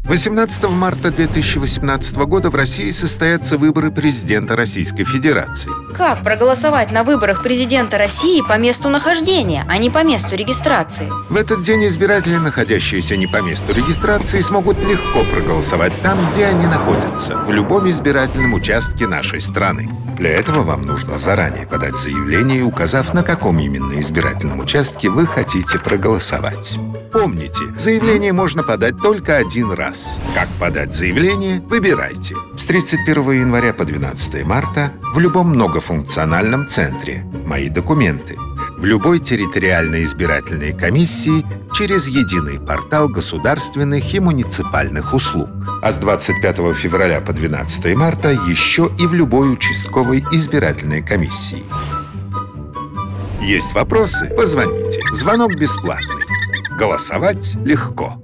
18 марта 2018 года в России состоятся выборы президента Российской Федерации. Как проголосовать на выборах президента России по месту нахождения, а не по месту регистрации? В этот день избиратели, находящиеся не по месту регистрации, смогут легко проголосовать там, где они находятся, в любом избирательном участке нашей страны. Для этого вам нужно заранее подать заявление, указав, на каком именно избирательном участке вы хотите проголосовать. Помните, заявление можно подать только один раз. Как подать заявление, выбирайте. С 31 января по 12 марта в любом многофункциональном центре «Мои документы», в любой территориальной избирательной комиссии через единый портал государственных и муниципальных услуг. А с 25 февраля по 12 марта еще и в любой участковой избирательной комиссии. Есть вопросы? Позвоните. Звонок бесплатный. Голосовать легко.